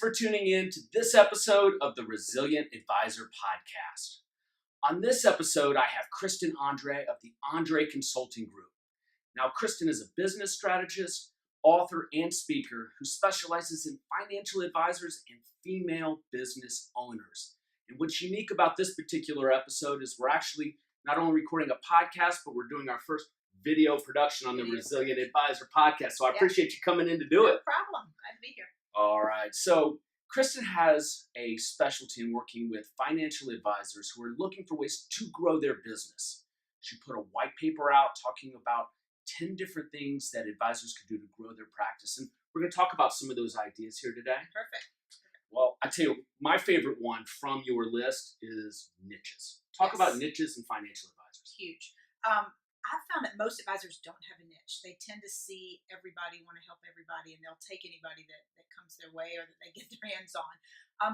for tuning in to this episode of the Resilient Advisor Podcast. On this episode, I have Kristin Andree of the Andree Consulting Group. Now, Kristin is a business strategist, author, and speaker who specializes in financial advisors and female business owners. And what's unique about this particular episode is we're actually not only recording a podcast, but we're doing our first video production on the Resilient Advisor Podcast. So I appreciate you coming in to do it. No problem. Glad to be here. All right. So Kristin has a specialty in working with financial advisors who are looking for ways to grow their business. She put a white paper out talking about 10 different things that advisors could do to grow their practice. And we're going to talk about some of those ideas here today. Perfect. Well, I tell you, my favorite one from your list is niches. Talk about niches and financial advisors. Huge. I've found that most advisors don't have a niche. They tend to see everybody, want to help everybody, and they'll take anybody that comes their way or that they get their hands on.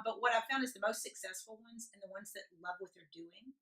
But what I've found is the most successful ones and the ones that love what they're doing,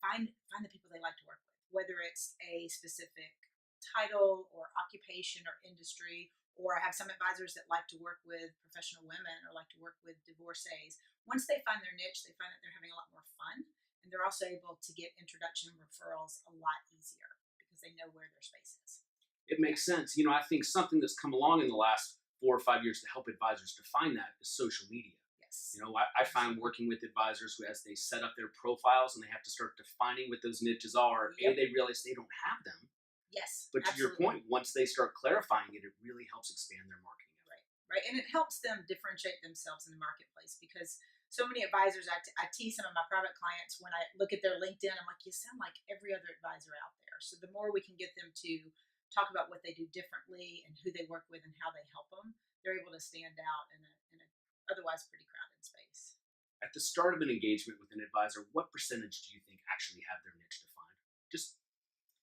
find the people they like to work with, whether it's a specific title or occupation or industry, or I have some advisors that like to work with professional women or like to work with divorcees. Once they find their niche, they find that they're having a lot more fun. And they're also able to get introduction referrals a lot easier because they know where their space is. It makes sense. You know, I think something that's come along in the last 4 or 5 years to help advisors define that is social media. Yes. You know, I find working with advisors who, as they set up their profiles and they have to start defining what those niches are, they realize they don't have them. Yes. But to your point, once they start clarifying it, it really helps expand their marketing. Right. And it helps them differentiate themselves in the marketplace because so many advisors, I tease some of my private clients when I look at their LinkedIn, I'm like, you sound like every other advisor out there. So the more we can get them to talk about what they do differently and who they work with and how they help them, they're able to stand out in a otherwise pretty crowded space. At the start of an engagement with an advisor, what percentage do you think actually have their niche defined? Just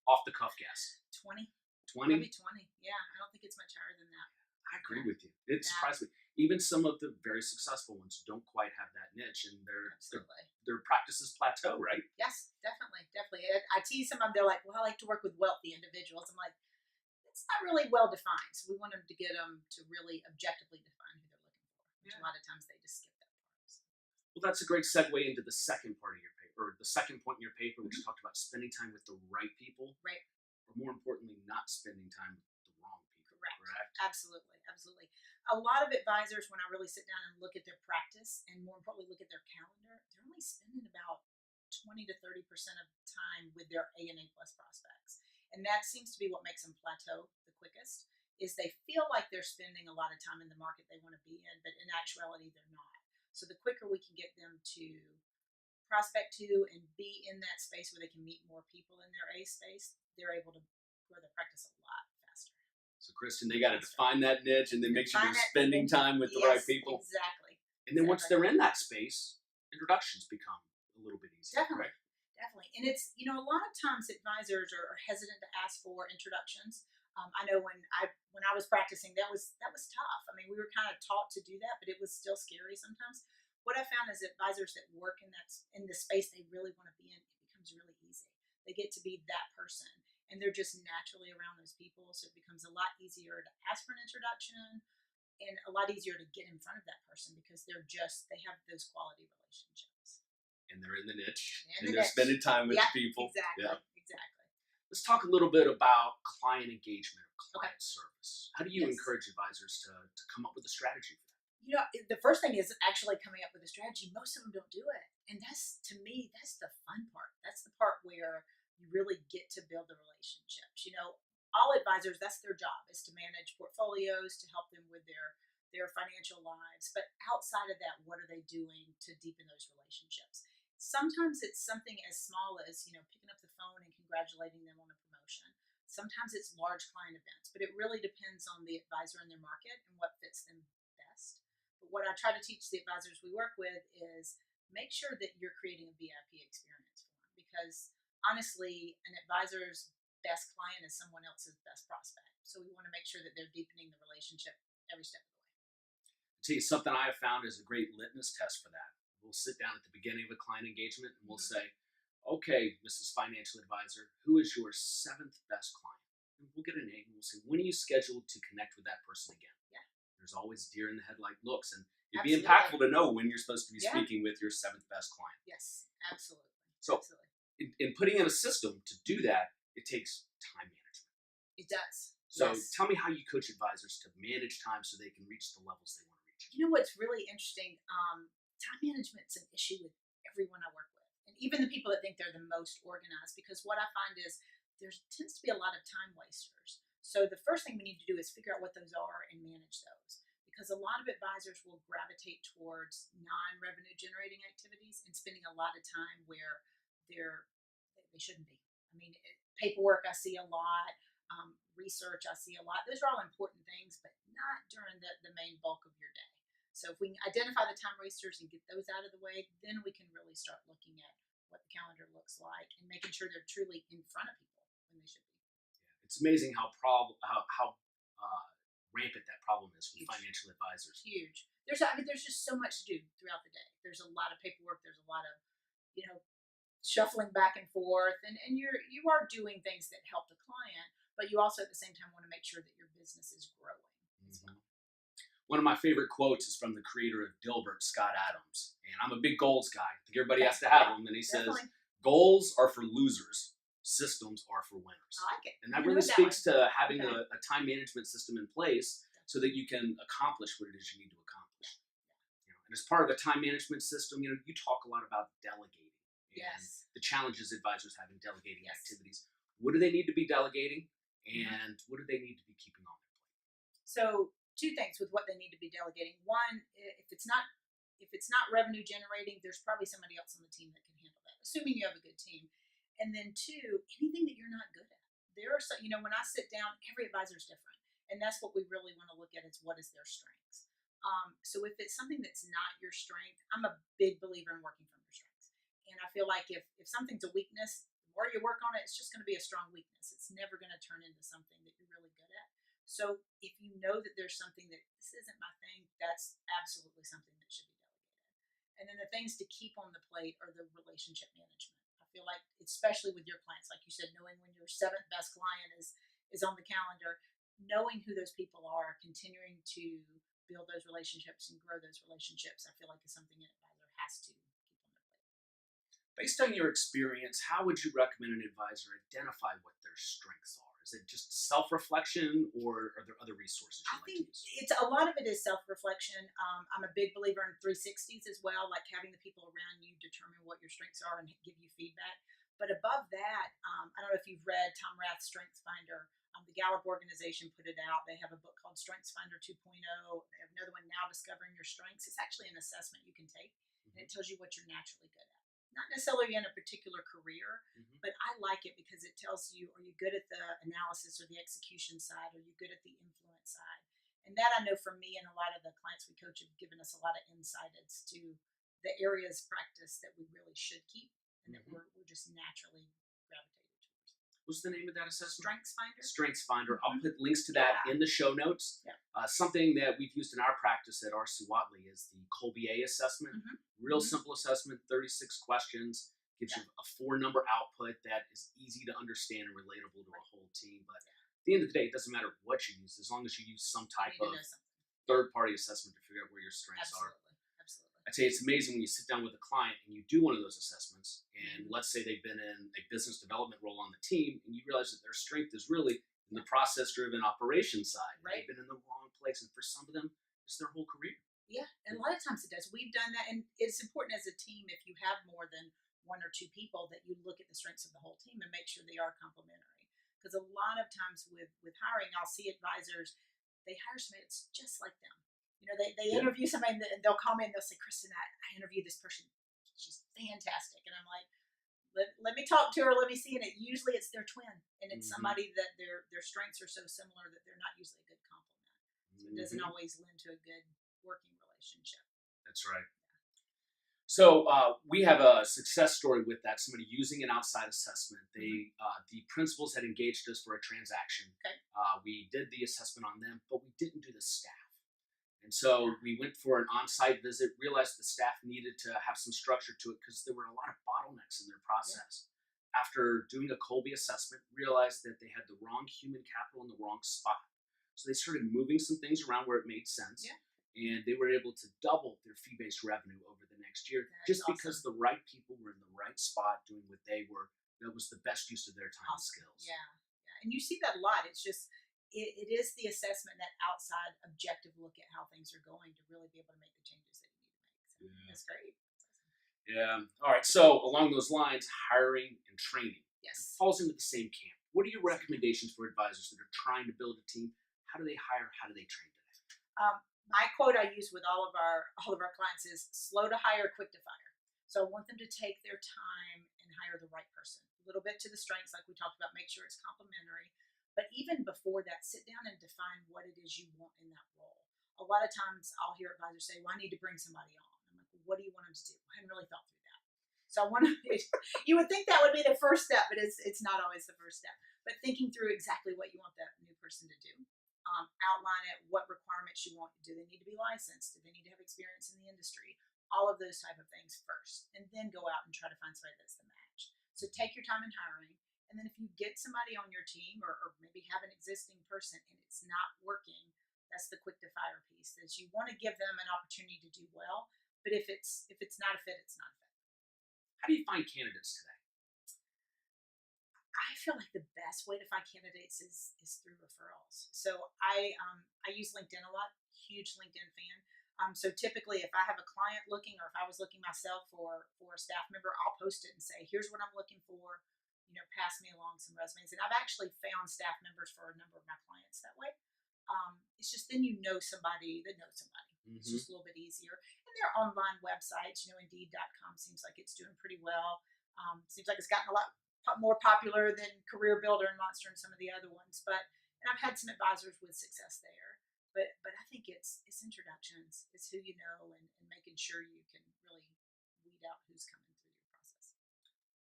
off the cuff guess. 20. 20? Maybe 20. Yeah, I don't think it's much higher than that. I agree with you. It surprised me. Even some of the very successful ones don't quite have that niche, and their practices plateau, right? Yes, definitely. I tease some of them. They're like, "Well, I like to work with wealthy individuals." I'm like, it's not really well defined. So we want them to get them to really objectively define who they're looking for. Which a lot of times they just skip that part. Well, that's a great segue into the second part of your paper, or the second point in your paper, which you talked about spending time with the right people, right? Or more importantly, not spending time with the wrong people. Correct? Absolutely. A lot of advisors, when I really sit down and look at their practice and more importantly look at their calendar, they're only spending about 20 to 30% of the time with their A and A plus prospects. And that seems to be what makes them plateau the quickest, is they feel like they're spending a lot of time in the market they want to be in, but in actuality they're not. So the quicker we can get them to prospect to and be in that space where they can meet more people in their A space, they're able to grow their practice a lot faster. So, Kristin, they got to define that niche and then make sure they're spending time with the right people. Exactly. And then once they're in that space, introductions become a little bit easier. Definitely. And it's, a lot of times advisors are hesitant to ask for introductions. I know when I was practicing, that was tough. I mean, we were kind of taught to do that, but it was still scary sometimes. What I found is advisors that work in the space they really want to be in, it becomes really easy. They get to be that person. And they're just naturally around those people, so it becomes a lot easier to ask for an introduction and a lot easier to get in front of that person because they have those quality relationships. And they're in the niche, and they're spending time with the people. Exactly. Let's talk a little bit about client engagement or client service. How do you encourage advisors to come up with a strategy for that? The first thing is actually coming up with a strategy. Most of them don't do it. And to me, that's the fun part. That's the part where you really get to build the relationships. All advisors, that's their job, is to manage portfolios, to help them with their financial lives. But outside of that, what are they doing to deepen those relationships? Sometimes it's something as small as, picking up the phone and congratulating them on a promotion. Sometimes it's large client events, but it really depends on the advisor and their market and what fits them best. But what I try to teach the advisors we work with is make sure that you're creating a VIP experience for them, because honestly, an advisor's best client is someone else's best prospect. So we want to make sure that they're deepening the relationship every step of the way. I'll tell you, something I have found is a great litmus test for that. We'll sit down at the beginning of a client engagement and we'll say, okay, Mrs. Financial Advisor, who is your 7th best client? And we'll get a name and we'll say, when are you scheduled to connect with that person again? Yeah. There's always deer in the headlight looks, and it'd be Absolutely. impactful to know when you're supposed to be Yeah. speaking with your seventh best client. Yes, absolutely. So Absolutely. in putting in a system to do that, it takes time management. It does. So Yes. tell me how you coach advisors to manage time so they can reach the levels they want to reach. You know what's really interesting? Time management's an issue with everyone I work with, and even the people that think they're the most organized. Because what I find is there tends to be a lot of time wasters. So the first thing we need to do is figure out what those are and manage those. Because a lot of advisors will gravitate towards non-revenue generating activities and spending a lot of time where they shouldn't be. I mean, paperwork I see a lot, research I see a lot. Those are all important things, but not during the main bulk of your day. So if we can identify the time wasters and get those out of the way, then we can really start looking at what the calendar looks like and making sure they're truly in front of people when they should be. It's amazing how rampant that problem is with financial advisors. Huge. There's just so much to do throughout the day. There's a lot of paperwork. There's a lot of, shuffling back and forth, and you are doing things that help the client, but you also at the same time want to make sure that your business is growing as well. One of my favorite quotes is from the creator of Dilbert, Scott Adams, and I'm a big goals guy. I think everybody has to have them, and he says, "Goals are for losers. Systems are for winners." I like it. And that really speaks to having a time management system in place so that you can accomplish what it is you need to accomplish. And as part of the time management system, you talk a lot about delegating and the challenges advisors have in delegating activities. What do they need to be delegating, and what do they need to be keeping on their plate? So two things with what they need to be delegating. One, if it's not revenue generating, there's probably somebody else on the team that can handle that, assuming you have a good team. And then two, anything that you're not good at. There are some, when I sit down, every advisor is different. And that's what we really want to look at is what is their strengths. So if it's something that's not your strength, I'm a big believer in working from your strengths. And I feel like if something's a weakness, the more you work on it, it's just going to be a strong weakness. It's never going to turn into something that you're really good at. So if you know that there's something that this isn't my thing, that's absolutely something that should be delegated. And then the things to keep on the plate are the relationship management. I feel like, especially with your clients, like you said, knowing when your seventh best client is on the calendar, knowing who those people are, continuing to build those relationships and grow those relationships, I feel like is something an advisor has to keep on their plate. Based on your experience, how would you recommend an advisor identify what their strengths are? Is it just self-reflection, or are there other resources you like to use? It's a lot of it is self-reflection. I'm a big believer in 360s as well, like having the people around you determine what your strengths are and give you feedback. But above that, I don't know if you've read Tom Rath's Strengths Finder. The Gallup organization put it out. They have a book called Strengths Finder 2.0. They have another one now, Discovering Your Strengths. It's actually an assessment you can take, and it tells you what you're naturally good at. Not necessarily in a particular career, but I like it because it tells you, are you good at the analysis or the execution side? Are you good at the influence side? And that I know for me and a lot of the clients we coach have given us a lot of insight as to the areas of practice that we really should keep and that we're just naturally gravitated towards. What's the name of that assessment? Strengths Finder. Strengths Finder. I'll put links to that in the show notes. Something that we've used in our practice at RC Watley is the Colbier assessment. Real simple assessment, 36 questions, gives you a 4-number output that is easy to understand and relatable to a whole team. But at the end of the day, it doesn't matter what you use, as long as you use some type of third-party assessment to figure out where your strengths are. I'd say it's amazing when you sit down with a client and you do one of those assessments, and let's say they've been in a business development role on the team, and you realize that their strength is really in the process-driven operations side. They've been in the wrong place, and for some of them, it's their whole career. Yeah, and a lot of times it does. We've done that, and it's important as a team, if you have more than 1 or 2 people, that you look at the strengths of the whole team and make sure they are complementary. Because a lot of times with hiring, I'll see advisors, they hire somebody that's just like them. They interview somebody and they'll call me and they'll say, "Kristin, I interviewed this person. She's fantastic." And I'm like, let me talk to her. Let me see. And usually it's their twin. And it's somebody that their strengths are so similar that they're not usually a good complement. So it doesn't always lend to a good working relationship. That's right. So we have a success story with that. Somebody using an outside assessment. The principals had engaged us for a transaction. We did the assessment on them, but we didn't do the staff. And so we went for an on-site visit, realized the staff needed to have some structure to it because there were a lot of bottlenecks in their process. After doing a Colby assessment, realized that they had the wrong human capital in the wrong spot. So they started moving some things around where it made sense. Yeah. And they were able to double their fee-based revenue over the next year, That's just because the right people were in the right spot doing what they were. That was the best use of their time and awesome. skills. Yeah, yeah, and you see that a lot. It's just it is the assessment, that outside objective look at how things are going to really be able to make the changes that you need to make. So Yeah. that's great. That's awesome. Yeah. All right. So along those lines, hiring and training Yes. falls into the same camp. What are your recommendations for advisors that are trying to build a team? How do they hire? How do they train today? My quote I use with all of our clients is slow to hire, quick to fire. So I want them to take their time and hire the right person. A little bit to the strengths, like we talked about, make sure it's complementary. But even before that, sit down and define what it is you want in that role. A lot of times I'll hear advisors say, well, I need to bring somebody on. I'm like, well, what do you want them to do? I hadn't really thought through that. So I want to, you would think that would be the first step, but it's not always the first step. But thinking through exactly what you want that new person to do. Outline it, what requirements you want. Do they need to be licensed? Do they need to have experience in the industry? All of those type of things first, and then go out and try to find somebody that's the match. So take your time in hiring, and then if you get somebody on your team, or maybe have an existing person and it's not working, that's the quick to fire piece. Is you want to give them an opportunity to do well, but if it's not a fit, it's not a fit. How do you find candidates today? I feel like the best way to find candidates is through referrals. So I use LinkedIn a lot. Huge LinkedIn fan. So typically, if I have a client looking, or if I was looking myself for a staff member, I'll post it and say, "Here's what I'm looking for. Pass me along some resumes." And I've actually found staff members for a number of my clients that way. It's just then you know somebody that knows somebody. It's just a little bit easier. And there are online websites. Indeed.com seems like it's doing pretty well. Seems like it's gotten a lot more popular than Career Builder and Monster and some of the other ones. And I've had some advisors with success there. But I think it's introductions. It's who you know, and making sure you can really weed out who's coming through your process.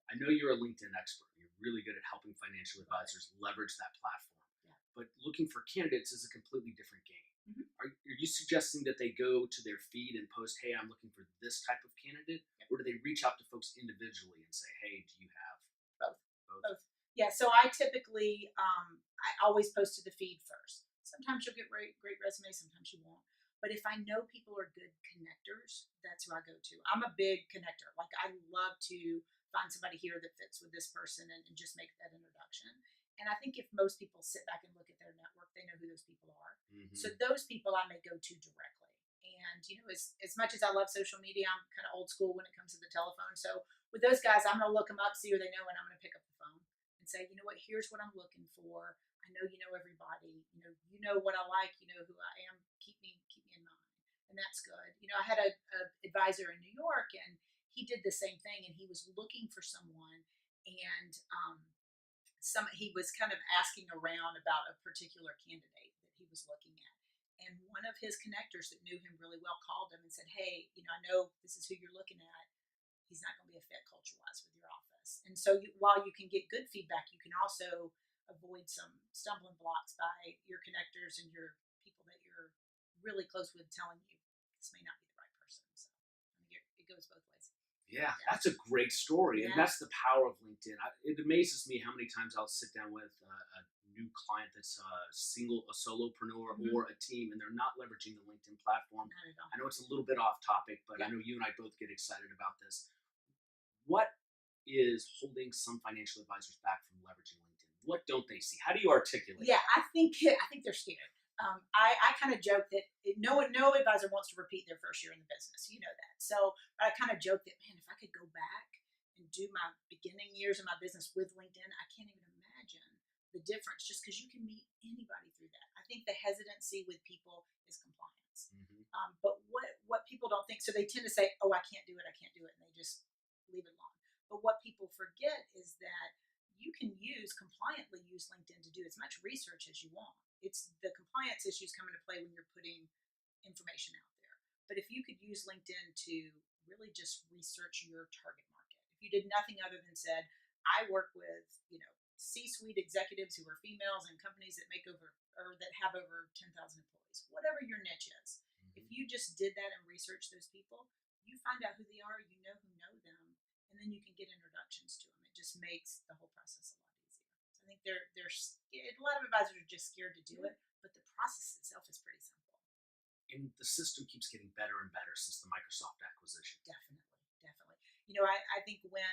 I know you're a LinkedIn expert. You're really good at helping financial advisors leverage that platform. Yeah. But looking for candidates is a completely different game. Mm-hmm. Are you suggesting that they go to their feed and post, "Hey, I'm looking for this type of candidate," Yep. or do they reach out to folks individually and say, "Hey, do you have both?" Yeah. So I typically I always post to the feed first. Sometimes you'll get great resumes, sometimes you won't. But if I know people are good connectors, that's who I go to. I'm a big connector. Like, I love to find somebody here that fits with this person, and just make that introduction. And I think if most people sit back and look at their network, they know who those people are. Mm-hmm. So those people I may go to directly. And as much as I love social media, I'm kind of old school when it comes to the telephone. So with those guys, I'm going to look them up, see who they know, and I'm going to pick up the phone and say, you know what, here's what I'm looking for. I know you know everybody. You know what I like. You know who I am. Keep me in mind, and that's good. I had a advisor in New York, and he did the same thing, and he was looking for someone, and he was kind of asking around about a particular candidate that he was looking at. And one of his connectors that knew him really well called him and said, "Hey, I know this is who you're looking at. He's not going to be a fit culture-wise with your office." And so while you can get good feedback, you can also avoid some stumbling blocks by your connectors and your people that you're really close with telling you this may not be the right person. So it goes both ways. Yeah, that's a great story, and that's the power of LinkedIn. It amazes me how many times I'll sit down with a new client that's a solopreneur, Mm-hmm. or a team, and they're not leveraging the LinkedIn platform. Not at all. I know it's a little bit off topic, but I know you and I both get excited about this. What is holding some financial advisors back from leveraging LinkedIn? What don't they see? How do you articulate? Yeah, I think they're scared. I kind of joke that no advisor wants to repeat their first year in the business. You know that. So I kind of joke that, man, if I could go back and do my beginning years of my business with LinkedIn, I can't even imagine the difference, just because you can meet anybody through that. I think the hesitancy with people is compliance. Mm-hmm. But what people don't think, so they tend to say, "Oh, I can't do it," and they just leave it alone. But what people forget is that you can compliantly use LinkedIn to do as much research as you want. It's the compliance issues come into play when you're putting information out there. But if you could use LinkedIn to really just research your target market, if you did nothing other than said, "I work with, C-suite executives who are females in companies that make over, or that have over 10,000 employees," whatever your niche is. Mm-hmm. If you just did that and researched those people, you find out who they are, you know who know them, and then you can get introductions to them. It just makes the whole process a lot easier. So I think a lot of advisors are just scared to do it, but the process itself is pretty simple. And the system keeps getting better and better since the Microsoft acquisition. Definitely, definitely. I think when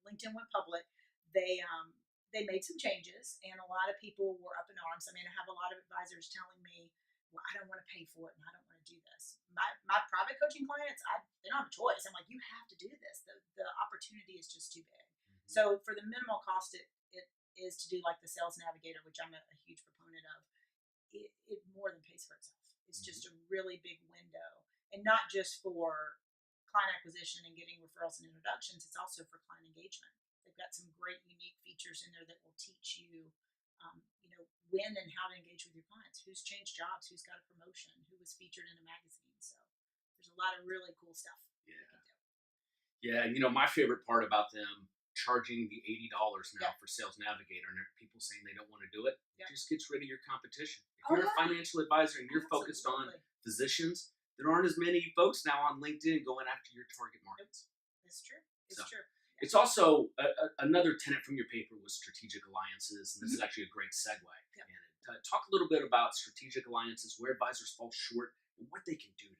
LinkedIn went public, they made some changes, and a lot of people were up in arms. I mean, I have a lot of advisors telling me, "Well, I don't want to pay for it, and I don't want to do this." My private coaching clients, they don't have a choice. I'm like, "You have to do this. The opportunity is just too big." Mm-hmm. So for the minimal cost, it is to do like the Sales Navigator, which I'm a huge proponent of. It more than pays for itself. It's Mm-hmm. just a really big window, and not just for client acquisition and getting referrals and introductions. It's also for client engagement. They've got some great unique features in there that will teach you, when and how to engage with your clients. Who's changed jobs? Who's got a promotion? Who was featured in a magazine? So there's a lot of really cool stuff Yeah. you can do. Yeah, and my favorite part about them charging the $80 now for Sales Navigator, and people saying they don't want to do it, it just gets rid of your competition. If you're a financial advisor and you're focused on physicians, there aren't as many folks now on LinkedIn going after your target markets. It's true. It's true. It's also another tenet from your paper was strategic alliances, and this is actually a great segue. Yep. And talk a little bit about strategic alliances, where advisors fall short, and what they can do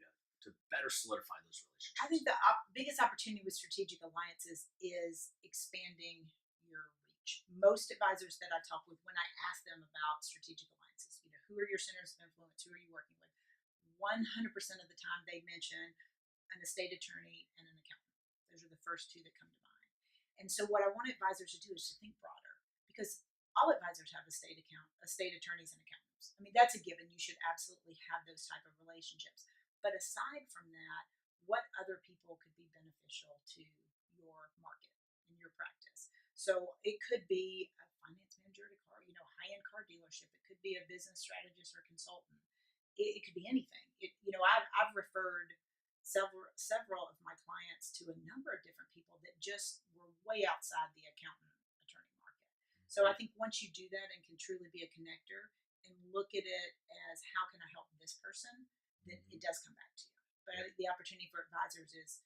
to better solidify those relationships. I think the biggest opportunity with strategic alliances is expanding your reach. Most advisors that I talk with, when I ask them about strategic alliances, who are your centers of influence? Who are you working with? 100% of the time they mention an estate attorney and an accountant. Those are the first two that come to mind. And so what I want advisors to do is to think broader, because all advisors have estate attorneys and accountants. I mean, that's a given. You should absolutely have those type of relationships. But aside from that, what other people could be beneficial to your market and your practice? So it could be a finance manager at a high-end car dealership. It could be a business strategist or consultant. It could be anything. I've referred several of my clients to a number of different people that just were way outside the accountant attorney market. So I think once you do that and can truly be a connector and look at it as how can I help this person, then it does come back to you. But I think the opportunity for advisors is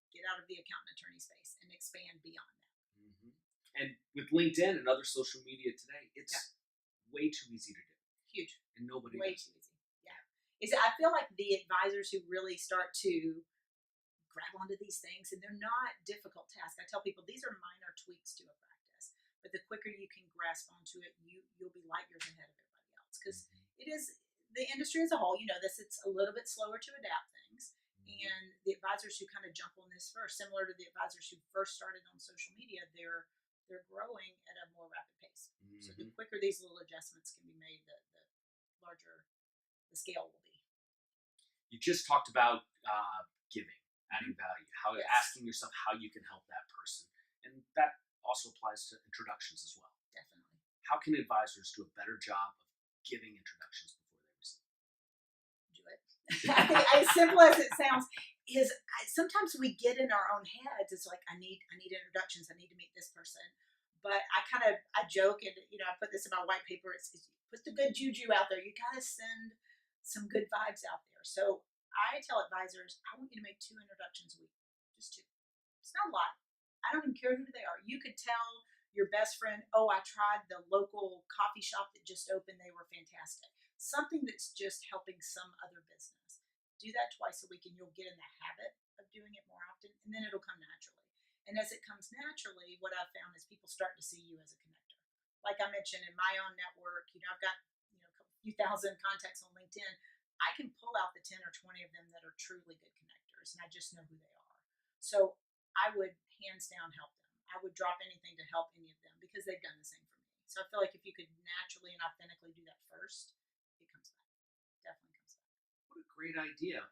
get out of the accountant attorney space and expand beyond that. Mm-hmm. And with LinkedIn and other social media today, it's way too easy to do. Huge. And nobody way does. too easy. Yeah. I feel like the advisors who really start to grab onto these things, and they're not difficult tasks. I tell people these are minor tweaks to a practice, but the quicker you can grasp onto it, you'll be light years ahead of everybody else, because it is the industry as a whole. It's a little bit slower to adapt things, and the advisors who kind of jump on this first, similar to the advisors who first started on social media, they're growing at a more rapid pace. So the quicker these little adjustments can be made, the larger the scale will be. You just talked about giving, adding value, asking yourself how you can help that person, and that also applies to introductions as well. Definitely. How can advisors do a better job of giving introductions before they receive? Do it. I think, as simple as it sounds, is sometimes we get in our own heads. It's like I need introductions. I need to meet this person. But I joke, and I put this in my white paper. It's put the good juju out there. You gotta send some good vibes out there. So I tell advisors, I want you to make 2 introductions a week, just 2. It's not a lot. I don't even care who they are. You could tell your best friend, oh, I tried the local coffee shop that just opened. They were fantastic. Something that's just helping some other business. Do that twice a week, and you'll get in the habit of doing it more often, and then it'll come naturally. And as it comes naturally, what I've found is people start to see you as a connector. Like I mentioned, in my own network, I've got a few thousand contacts on LinkedIn. I can pull out the 10 or 20 of them that are truly good connectors, and I just know who they are. So I would hands down help them. I would drop anything to help any of them because they've done the same for me. So I feel like if you could naturally and authentically do that first, it comes back. Definitely comes back. What a great idea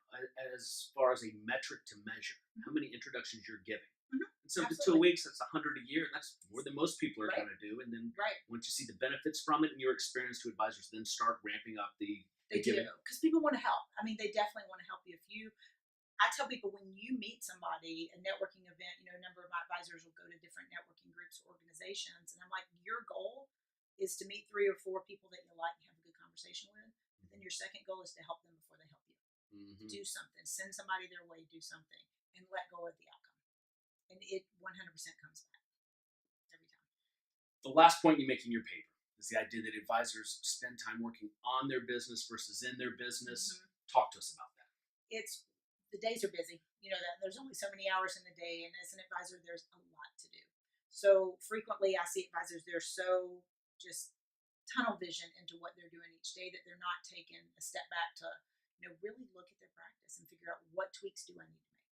as far as a metric to measure how many introductions you're giving. So for 2 weeks, that's 100 a year. That's more than most people are going to do. And then once you see the benefits from it and your experience to advisors, then start ramping up the They do, because people want to help. I mean, they definitely want to help you. I tell people, when you meet somebody, a networking event, a number of my advisors will go to different networking groups or organizations, and I'm like, your goal is to meet 3 or 4 people that you like and have a good conversation with. But then your second goal is to help them before they help you. Do something. Send somebody their way. Do something. And let go of the outcome. And it 100% comes back every time. The last point you make in your paper is the idea that advisors spend time working on their business versus in their business. Mhm. Talk to us about that. It's the days are busy. You know that there's only so many hours in the day, and as an advisor, there's a lot to do. So frequently, I see advisors they're so just tunnel vision into what they're doing each day that they're not taking a step back to really look at their practice and figure out what tweaks do I need to make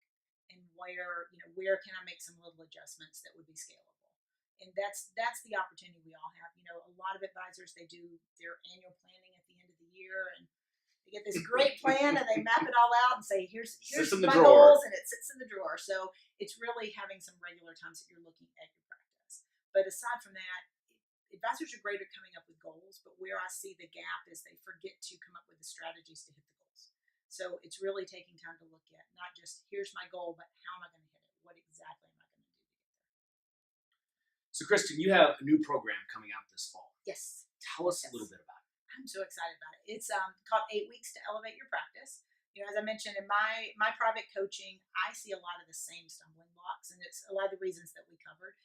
and where can I make some little adjustments that would be scalable. And that's the opportunity we all have. A lot of advisors they do their annual planning at the end of the year and they get this great plan and they map it all out and say, here's my goals, and it sits in the drawer. So it's really having some regular times that you're looking at your practice. But aside from that, advisors are great at coming up with goals, but where I see the gap is they forget to come up with the strategies to hit the goals. So it's really taking time to look at not just here's my goal, but how am I going to hit it? What exactly am I going to do to get there? So, Kristin, you have a new program coming out this fall. Yes. Tell us a little bit about it. I'm so excited about it. It's called 8 Weeks to Elevate Your Practice. As I mentioned in my private coaching, I see a lot of the same stumbling blocks, and it's a lot of the reasons that we covered.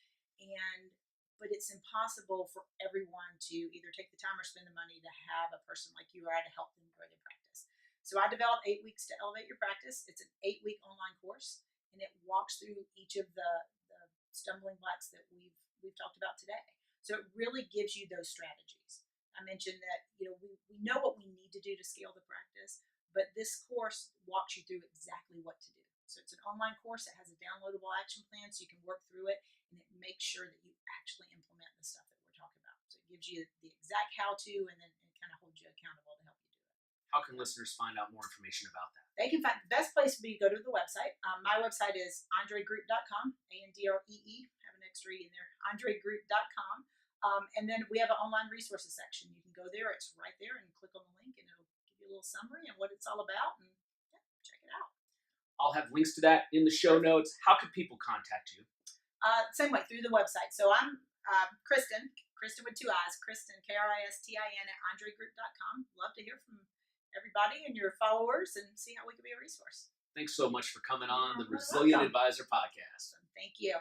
But it's impossible for everyone to either take the time or spend the money to have a person like you or I to help them grow their practice. So I developed 8 Weeks to Elevate Your Practice. It's an 8-week online course, and it walks through each of the stumbling blocks that we've talked about today. So it really gives you those strategies. I mentioned that we know what we need to do to scale the practice, but this course walks you through exactly what to do. So it's an online course that has a downloadable action plan so you can work through it, and it makes sure that you actually implement the stuff that we're talking about. So it gives you the exact how-to, and then it kind of holds you accountable to help you do it. How can listeners find out more information about that? They can find the best place would be to go to the website. My website is andreegroup.com, ANDREE, have an extra E in there, andreegroup.com. And then we have an online resources section. You can go there. It's right there and click on the link and it'll give you a little summary and what it's all about and check it out. I'll have links to that in the show notes. How can people contact you? Same way, through the website. So I'm Kristin with 2 I's, Kristin, Kristin at andreegroup.com. Love to hear from everybody and your followers and see how we can be a resource. Thanks so much for coming on the Resilient Advisor Podcast. Thank you.